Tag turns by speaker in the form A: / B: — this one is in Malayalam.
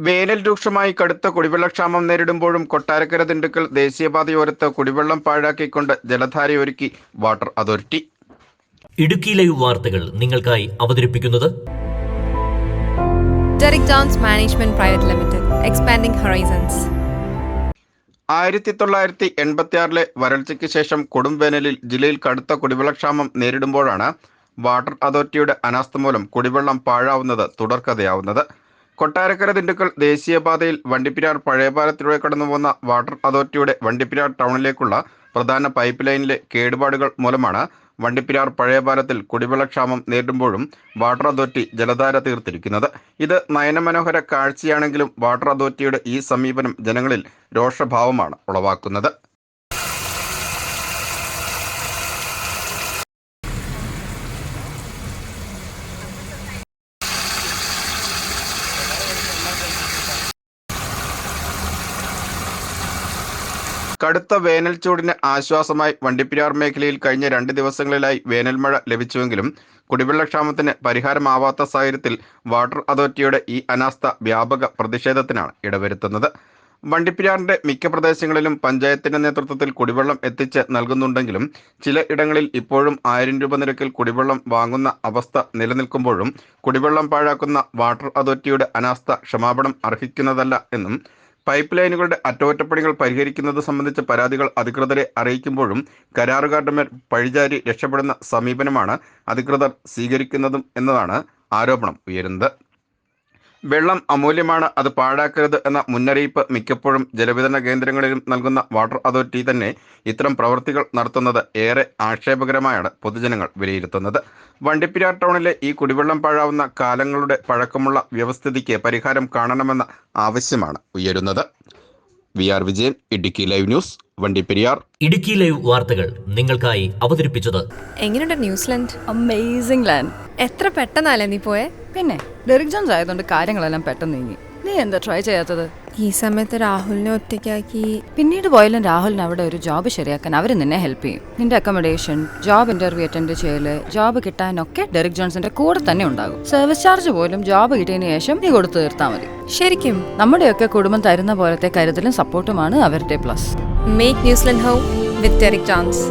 A: വേനൽ രൂക്ഷമായി കടുത്ത കുടിവെള്ളക്ഷാമം നേരിടുമ്പോഴും കൊട്ടാരക്കര ദിണ്ടുക്കൽ ദേശീയപാതയോരത്ത് കുടിവെള്ളം പാഴാക്കിക്കൊണ്ട് ജലധാരയൊരുക്കി വാട്ടർ അതോറിറ്റി.
B: ഇടുക്കി ലൈവ് വാർത്തകൾ നിങ്ങൾക്കായി അവതരിപ്പിക്കുന്നത്
C: Derick Johns management private limited, expanding horizons.
A: 1986 വരൾച്ചയ്ക്ക് ശേഷം കൊടും വേനലിൽ ജില്ലയിൽ കടുത്ത കുടിവെള്ളക്ഷാമം നേരിടുമ്പോഴാണ് വാട്ടർ അതോറിറ്റിയുടെ അനാസ്ഥ മൂലം കുടിവെള്ളം പാഴാവുന്നത് തുടർക്കഥയാവുന്നത്. കൊട്ടാരക്കര ദിണ്ടുക്കൽ ദേശീയപാതയിൽ വണ്ടിപ്പെരിയാർ പഴയപാലത്തിലൂടെ കടന്നുപോകുന്ന വാട്ടർ അതോറിറ്റിയുടെ വണ്ടിപ്പെരിയാർ ടൗണിലേക്കുള്ള പ്രധാന പൈപ്പ് ലൈനിലെ കേടുപാടുകൾ മൂലമാണ് വണ്ടിപ്പെരിയാർ പഴയപാലത്തിൽ കുടിവെള്ളക്ഷാമം നേരിടുമ്പോഴും വാട്ടർ അതോറിറ്റി ജലധാര തീർത്തിരിക്കുന്നത്. ഇത് നയനമനോഹര കാഴ്ചയാണെങ്കിലും വാട്ടർ അതോറിറ്റിയുടെ ഈ സമീപനം ജനങ്ങളിൽ രോഷഭാവമാണ് ഉളവാക്കുന്നത്. കടുത്ത വേനൽ ചൂടിന് ആശ്വാസമായി വണ്ടിപ്പെരിയാർ മേഖലയിൽ കഴിഞ്ഞ 2 ദിവസങ്ങളിലായി വേനൽമഴ ലഭിച്ചുവെങ്കിലും കുടിവെള്ളക്ഷാമത്തിന് പരിഹാരമാവാത്ത സാഹചര്യത്തിൽ വാട്ടർ അതോറിറ്റിയുടെ ഈ അനാസ്ഥ വ്യാപക പ്രതിഷേധത്തിനാണ് ഇടവരുത്തുന്നത്. വണ്ടിപ്പെരിയാറിന്റെ മിക്ക പ്രദേശങ്ങളിലും പഞ്ചായത്തിന്റെ നേതൃത്വത്തിൽ കുടിവെള്ളം എത്തിച്ച് നൽകുന്നുണ്ടെങ്കിലും ചില ഇടങ്ങളിൽ ഇപ്പോഴും 1000 രൂപ നിരക്കിൽ കുടിവെള്ളം വാങ്ങുന്ന അവസ്ഥ നിലനിൽക്കുമ്പോഴും കുടിവെള്ളം പാഴാക്കുന്ന വാട്ടർ അതോറിറ്റിയുടെ അനാസ്ഥ ക്ഷമാപണം അർഹിക്കുന്നതല്ല എന്നും പൈപ്പ് ലൈനുകളുടെ അറ്റകുറ്റപ്പണികൾ പരിഹരിക്കുന്നത് സംബന്ധിച്ച പരാതികൾ അധികൃതരെ അറിയിക്കുമ്പോഴും കരാറുകാരുടെ മേൽ പഴിചാരി രക്ഷപ്പെടുന്ന സമീപനമാണ് അധികൃതർ സ്വീകരിക്കുന്നതും എന്നതാണ് ആരോപണം ഉയരുന്നത്. വെള്ളം അമൂല്യമാണ്, അത് പാഴാക്കരുത് എന്ന മുന്നറിയിപ്പ് മിക്കപ്പോഴും ജലവിതരണ കേന്ദ്രങ്ങളിലും നൽകുന്ന വാട്ടർ അതോറിറ്റി തന്നെ ഇത്തരം പ്രവൃത്തികൾ നടത്തുന്നത് ഏറെ ആക്ഷേപകരമായാണ് പൊതുജനങ്ങൾ വിലയിരുത്തുന്നത്. വണ്ടിപ്പെരിയാർ ടൗണിലെ ഈ കുടിവെള്ളം പാഴാവുന്ന കാലങ്ങളുടെ പഴക്കമുള്ള വ്യവസ്ഥിതിക്ക് പരിഹാരം കാണണമെന്ന ആവശ്യമാണ് ഉയരുന്നത്. VR Vijayan, Idukki live news, Vandiperiyar.
B: Idukki live വാർത്തകൾ നിങ്ങൾക്കായി അവതരിപ്പിച്ചത്.
C: എങ്ങനെയുണ്ട് ന്യൂസിലൻഡ്?
D: Amazing land.
C: എത്ര പെട്ടെന്നല്ലേ നീ പോയെ?
D: പിന്നെ ഡെറിക് ജോൺസ് ആയതുകൊണ്ട് കാര്യങ്ങളെല്ലാം പെട്ടെന്ന് നീങ്ങി. നീ എന്താ ട്രൈ ചെയ്യാത്തത്?
C: ഈ സമയത്ത് രാഹുലിനെ ഒറ്റയ്ക്കാക്കി.
D: പിന്നീട് പോയാലും രാഹുലിന് അവിടെ ഒരു ജോബ് ശരിയാക്കാൻ അവർ നിന്നെ ഹെൽപ്പ് ചെയ്യും. നിന്റെ അക്കോമഡേഷൻ, ജോബ് ഇന്റർവ്യൂ അറ്റൻഡ് ചെയ്യല്, ജോബ് കിട്ടാനൊക്കെ ഡെറിക് ജോൺസിന്റെ കൂടെ തന്നെ ഉണ്ടാകും. സർവീസ് ചാർജ് പോലും ജോബ് കിട്ടിയതിന് ശേഷം നീ കൊടുത്തു തീർത്താൽ മതി.
C: ശരിക്കും
D: നമ്മുടെയൊക്കെ കുടുംബം തരുന്ന പോലത്തെ കരുതലും സപ്പോർട്ടുമാണ് അവരുടെ plus.
C: Make New Zealand home with Derick John's.